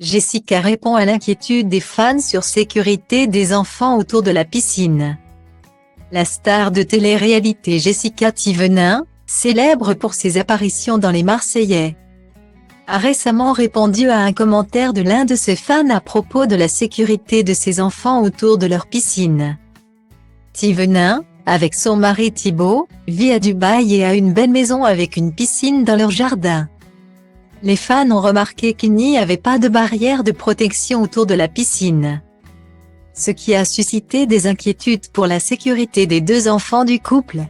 Jessica répond à l'inquiétude des fans sur sécurité des enfants autour de la piscine. La star de télé-réalité Jessica Thévenin, célèbre pour ses apparitions dans Les Marseillais, a récemment répondu à un commentaire de l'un de ses fans à propos de la sécurité de ses enfants autour de leur piscine. Thévenin, avec son mari Thibaut, vit à Dubaï et a une belle maison avec une piscine dans leur jardin. Les fans ont remarqué qu'il n'y avait pas de barrière de protection autour de la piscine, ce qui a suscité des inquiétudes pour la sécurité des deux enfants du couple.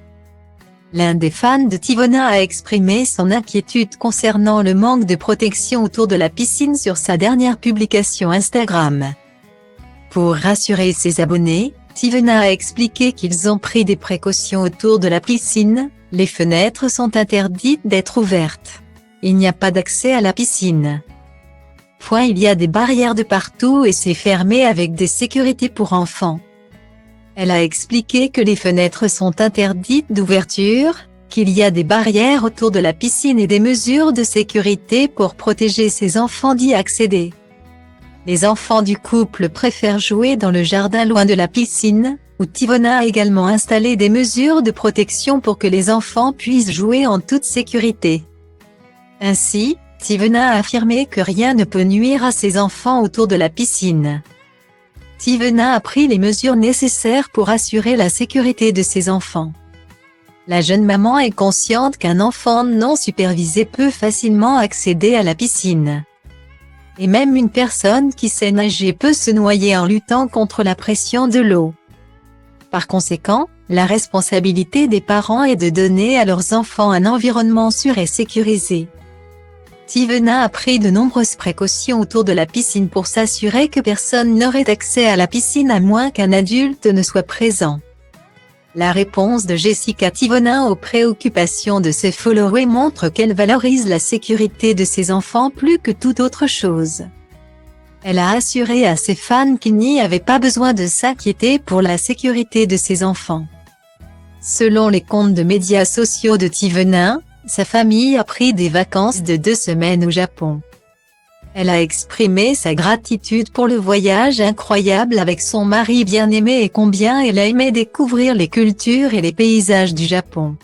L'un des fans de Thévenin a exprimé son inquiétude concernant le manque de protection autour de la piscine sur sa dernière publication Instagram. Pour rassurer ses abonnés, Thévenin a expliqué qu'ils ont pris des précautions autour de la piscine, les fenêtres sont interdites d'être ouvertes. Il n'y a pas d'accès à la piscine. Il y a des barrières de partout et c'est fermé avec des sécurités pour enfants. Elle a expliqué que les fenêtres sont interdites d'ouverture, qu'il y a des barrières autour de la piscine et des mesures de sécurité pour protéger ses enfants d'y accéder. Les enfants du couple préfèrent jouer dans le jardin loin de la piscine, où Thévenin a également installé des mesures de protection pour que les enfants puissent jouer en toute sécurité. Ainsi, Thévenin a affirmé que rien ne peut nuire à ses enfants autour de la piscine. Thévenin a pris les mesures nécessaires pour assurer la sécurité de ses enfants. La jeune maman est consciente qu'un enfant non supervisé peut facilement accéder à la piscine. Et même une personne qui sait nager peut se noyer en luttant contre la pression de l'eau. Par conséquent, la responsabilité des parents est de donner à leurs enfants un environnement sûr et sécurisé. Thévenin a pris de nombreuses précautions autour de la piscine pour s'assurer que personne n'aurait accès à la piscine à moins qu'un adulte ne soit présent. La réponse de Jessica Thévenin aux préoccupations de ses followers montre qu'elle valorise la sécurité de ses enfants plus que toute autre chose. Elle a assuré à ses fans qu'il n'y avait pas besoin de s'inquiéter pour la sécurité de ses enfants. Selon les comptes de médias sociaux de Thévenin, sa famille a pris des vacances de 2 semaines au Japon. Elle a exprimé sa gratitude pour le voyage incroyable avec son mari bien-aimé et combien elle a aimé découvrir les cultures et les paysages du Japon.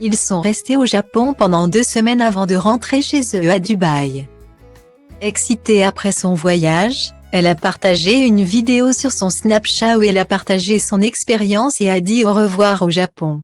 Ils sont restés au Japon pendant 2 semaines avant de rentrer chez eux à Dubaï. Excitée après son voyage, elle a partagé une vidéo sur son Snapchat où elle a partagé son expérience et a dit au revoir au Japon.